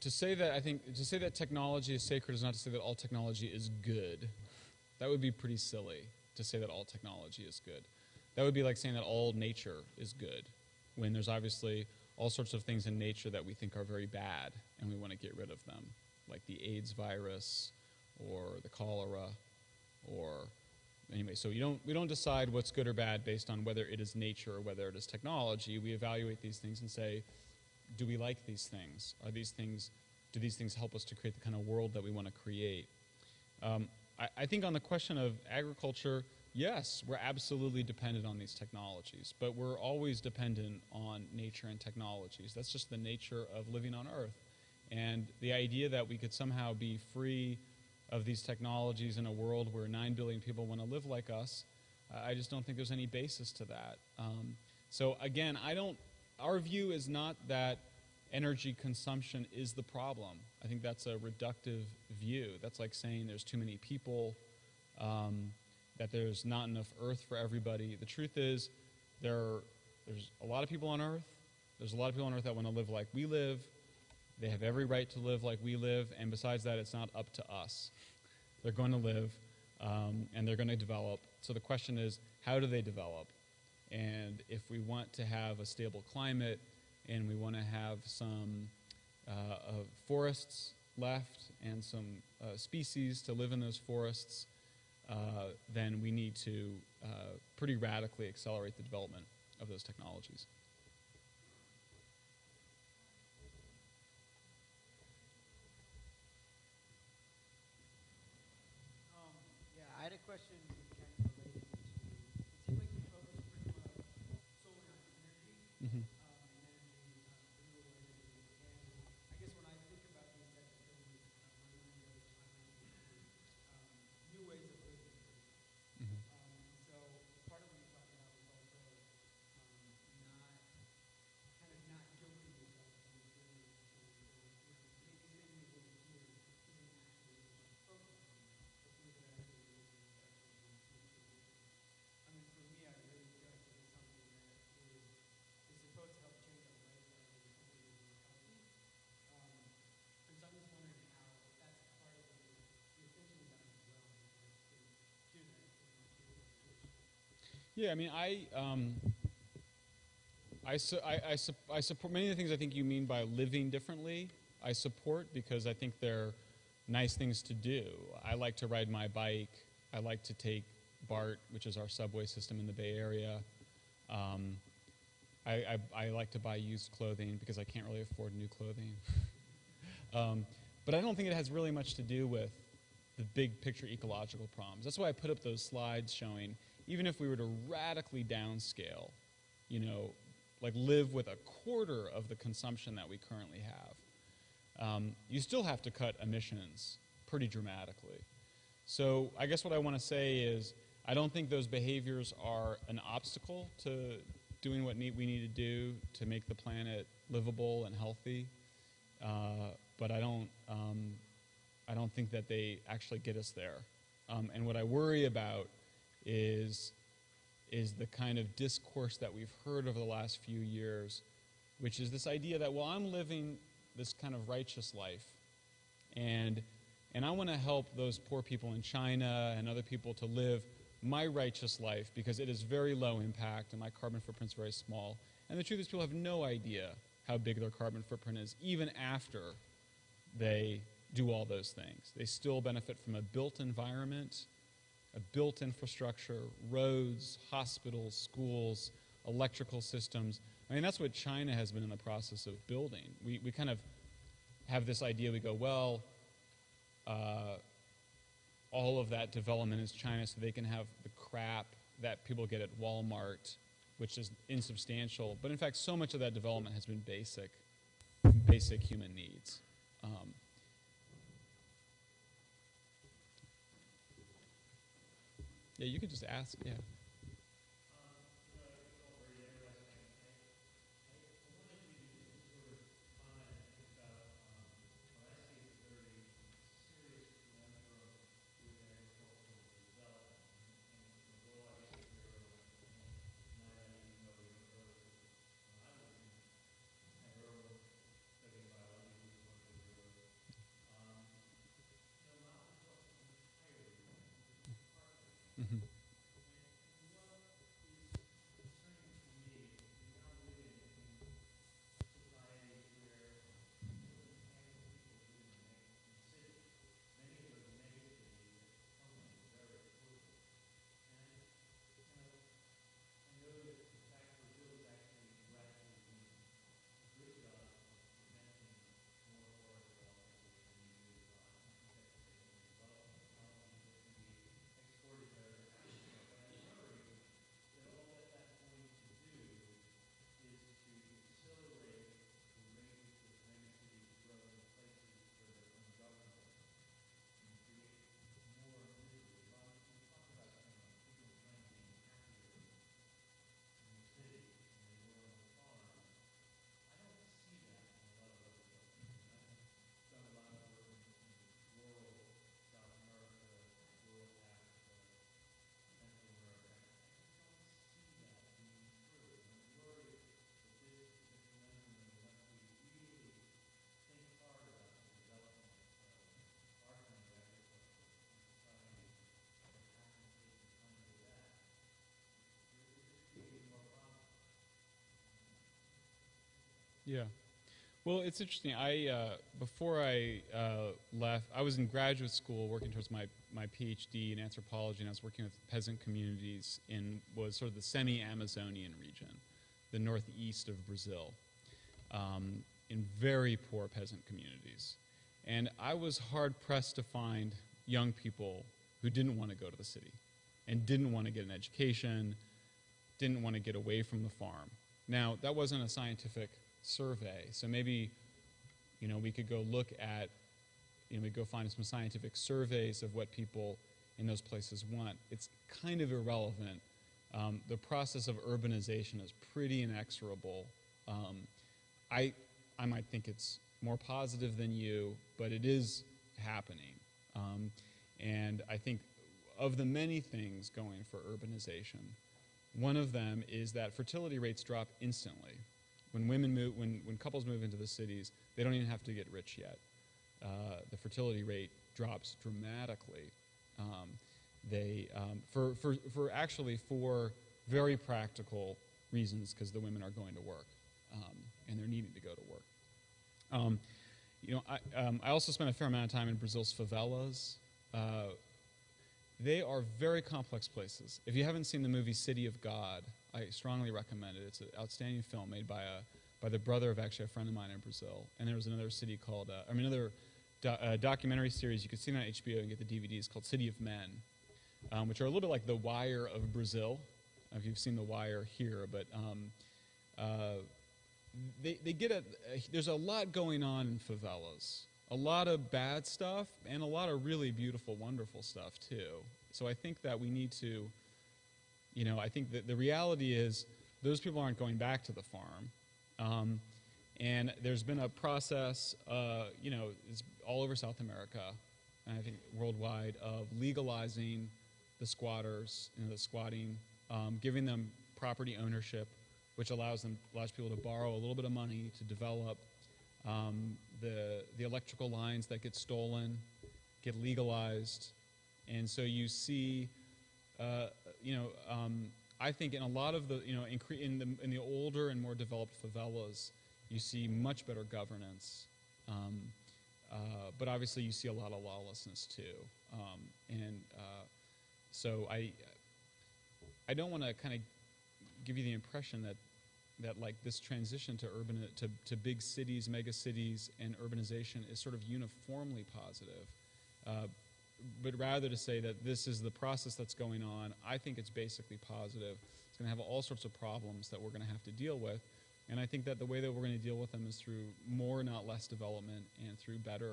to say that technology is sacred is not to say that all technology is good. That would be pretty silly to say that all technology is good. That would be like saying that all nature is good, when there's obviously all sorts of things in nature that we think are very bad and we want to get rid of them, like the AIDS virus or the cholera, or anyway. So we don't decide what's good or bad based on whether it is nature or whether it is technology. We evaluate these things and say, do we like these things? Do these things help us to create the kind of world that we want to create? I think on the question of agriculture, yes, we're absolutely dependent on these technologies, but we're always dependent on nature and technologies. That's just the nature of living on Earth. And the idea that we could somehow be free of these technologies in a world where 9 billion people want to live like us, I just don't think there's any basis to that. So again, our view is not that energy consumption is the problem. I think that's a reductive view. That's like saying there's too many people, that there's not enough Earth for everybody. The truth is, there's a lot of people on Earth. There's a lot of people on Earth that want to live like we live. They have every right to live like we live, and besides that, it's not up to us. They're going to live, and they're going to develop. So the question is, how do they develop? And if we want to have a stable climate, and we want to have some forests left and some species to live in those forests, then we need to pretty radically accelerate the development of those technologies. Yeah, I had a question kind of related to, it seemed like you focused pretty much solely on energy. Mm-hmm. And energy, renewable energy. And I guess when I think about these types of things, my mind goes to new ways of living. Mm-hmm. So part of what you're talking about was also not guilting yourself into doing maybe saying the word here isn't actually what you're focused on, but things that actually really I mean, for me, I really feel like this is something that is supposed to help change our lifestyle and something that is healthy. And so I'm just wondering how that's part of your thinking about it as well. To hear that. Yeah, I mean, I support many of the things I think you mean by living differently. I support because I think they're nice things to do. I like to ride my bike. I like to take BART, which is our subway system in the Bay Area. I like to buy used clothing because I can't really afford new clothing. But I don't think it has really much to do with the big picture ecological problems. That's why I put up those slides showing, even if we were to radically downscale, like live with a quarter of the consumption that we currently have, you still have to cut emissions pretty dramatically. So I guess what I want to say is, I don't think those behaviors are an obstacle to doing what we need to do to make the planet livable and healthy, but I don't think that they actually get us there. And what I worry about is the kind of discourse that we've heard over the last few years, which is this idea that, well, I'm living this kind of righteous life, and I want to help those poor people in China and other people to live my righteous life because it is very low impact and my carbon footprint is very small. And the truth is, people have no idea how big their carbon footprint is, even after they do all those things. They still benefit from a built environment, a built infrastructure, roads, hospitals, schools, electrical systems. I mean, that's what China has been in the process of building. We kind of have this idea, we go, well, all of that development is China so they can have the crap that people get at Walmart, which is insubstantial. But in fact, so much of that development has been basic human needs. Yeah, you could just ask, yeah. Yeah. Well, it's interesting. Before I left, I was in graduate school working towards my PhD in anthropology, and I was working with peasant communities in what was sort of the semi-Amazonian region, the northeast of Brazil, in very poor peasant communities. And I was hard-pressed to find young people who didn't want to go to the city and didn't want to get an education, didn't want to get away from the farm. Now, that wasn't a scientific survey, so maybe, we could go look at, we'd go find some scientific surveys of what people in those places want. It's kind of irrelevant. The process of urbanization is pretty inexorable. I might think it's more positive than you, but it is happening. And I think of the many things going for urbanization, one of them is that fertility rates drop instantly. When women move, when couples move into the cities, they don't even have to get rich yet. The fertility rate drops dramatically. For very practical reasons, because the women are going to work and they're needing to go to work. I also spent a fair amount of time in Brazil's favelas. They are very complex places. If you haven't seen the movie City of God, I strongly recommend it. It's an outstanding film made by the brother of actually a friend of mine in Brazil. And there was another city called, documentary series, you could see it on HBO and get the DVDs, called City of Men, which are a little bit like The Wire of Brazil. I don't know if you've seen The Wire here, but there's a lot going on in favelas. A lot of bad stuff and a lot of really beautiful, wonderful stuff too. So I think that we need to, I think that the reality is those people aren't going back to the farm. And there's been a process, it's all over South America, and I think worldwide, of legalizing the squatters, the squatting, giving them property ownership, which allows people to borrow a little bit of money to develop. The electrical lines that get stolen get legalized, and so you see, I think in a lot of the, in the older and more developed favelas, you see much better governance, but obviously you see a lot of lawlessness too, so I don't want to kind of give you the impression that like this transition to big cities, mega cities, and urbanization is sort of uniformly positive, but rather to say that this is the process that's going on. I think it's basically positive. It's going to have all sorts of problems that we're going to have to deal with, and I think that the way that we're going to deal with them is through more, not less development, and through better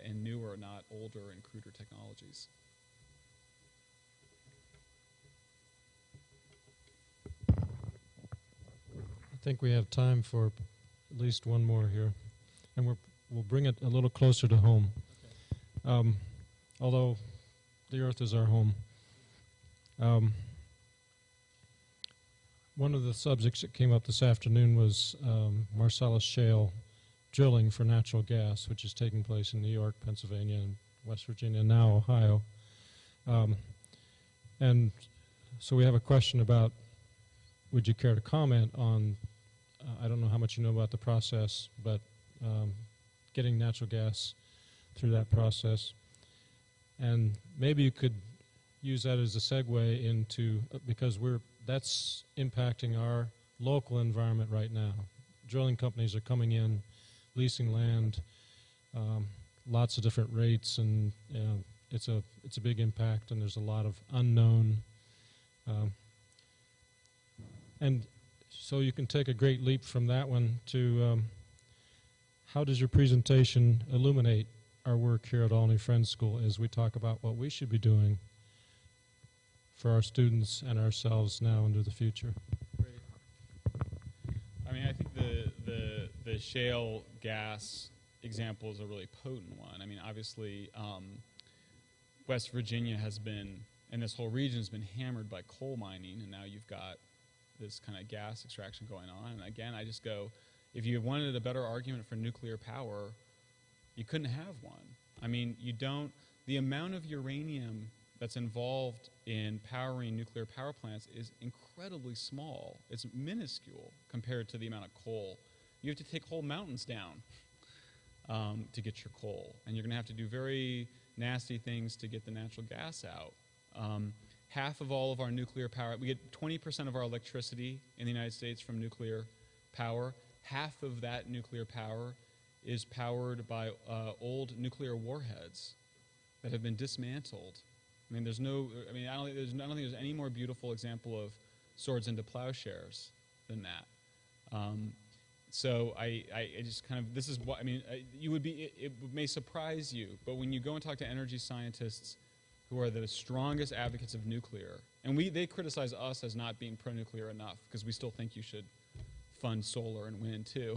and newer, not older and cruder technologies. I think we have time for at least one more here, and we'll bring it a little closer to home. Okay. Although the Earth is our home. One of the subjects that came up this afternoon was Marcellus Shale drilling for natural gas, which is taking place in New York, Pennsylvania, and West Virginia, and now Ohio. And so we have a question about, would you care to comment on, I don't know how much you know about the process, but getting natural gas through that process. And maybe you could use that as a segue into, because that's impacting our local environment right now. Drilling companies are coming in, leasing land, lots of different rates, and it's a big impact, and there's a lot of unknown. And so you can take a great leap from that one to how does your presentation illuminate our work here at Olney Friends School as we talk about what we should be doing for our students and ourselves now into the future? Great. I mean, I think the shale gas example is a really potent one. I mean, obviously, West Virginia has been, and this whole region has been hammered by coal mining, and now you've got this kind of gas extraction going on. And again, I just go, if you wanted a better argument for nuclear power, you couldn't have one. I mean, the amount of uranium that's involved in powering nuclear power plants is incredibly small. It's minuscule compared to the amount of coal you have to take whole mountains down to get your coal. And you're going to have to do very nasty things to get the natural gas out. Half of all of our nuclear power, we get 20% of our electricity in the United States from nuclear power. Half of that nuclear power is powered by old nuclear warheads that have been dismantled. I mean, I don't think there's any more beautiful example of swords into plowshares than that. So I just kind of, this is what, I mean, it may surprise you, but when you go and talk to energy scientists who are the strongest advocates of nuclear, and they criticize us as not being pro-nuclear enough, because we still think you should fund solar and wind too.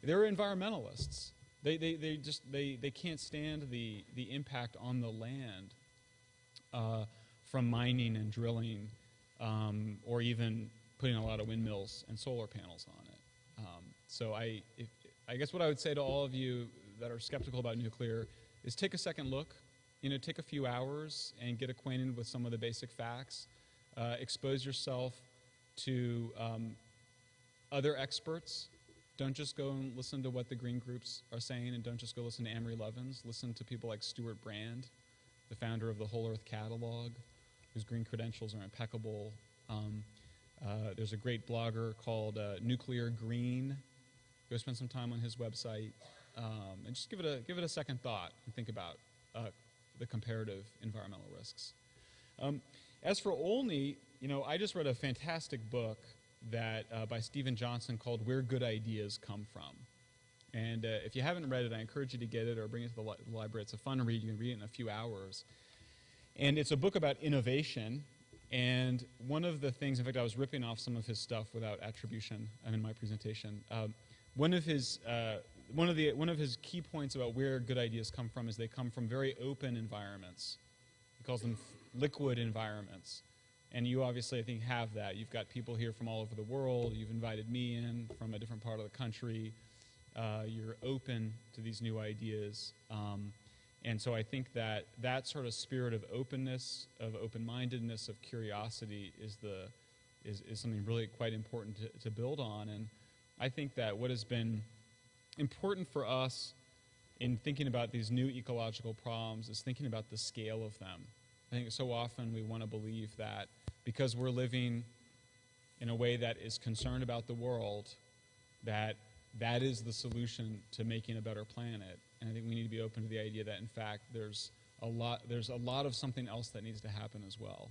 They're environmentalists. They can't stand the impact on the land from mining and drilling, or even putting a lot of windmills and solar panels on it. So I guess what I would say to all of you that are skeptical about nuclear is take a second look. Take a few hours and get acquainted with some of the basic facts. Expose yourself to other experts. Don't just go and listen to what the green groups are saying, and don't just go listen to Amory Lovins. Listen to people like Stuart Brand, the founder of the Whole Earth Catalog, whose green credentials are impeccable. There's a great blogger called Nuclear Green. Go spend some time on his website, and just give it a second thought and think about the comparative environmental risks. As for Olney, I just read a fantastic book that by Stephen Johnson called "Where Good Ideas Come From," and if you haven't read it, I encourage you to get it or bring it to the library. It's a fun read. You can read it in a few hours, and it's a book about innovation. And one of the things, in fact, I was ripping off some of his stuff without attribution in my presentation. One of his key points about where good ideas come from is they come from very open environments. He calls them liquid environments. And you obviously, I think, have that. You've got people here from all over the world. You've invited me in from a different part of the country. You're open to these new ideas. And so I think that sort of spirit of openness, of open-mindedness, of curiosity is something really quite important to build on. And I think that what has been important for us in thinking about these new ecological problems is thinking about the scale of them. I think so often we want to believe that because we're living in a way that is concerned about the world, that is the solution to making a better planet. And I think we need to be open to the idea that, in fact, there's a lot of something else that needs to happen as well.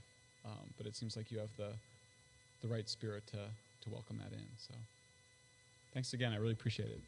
But it seems like you have the right spirit to welcome that in. So thanks again. I really appreciate it.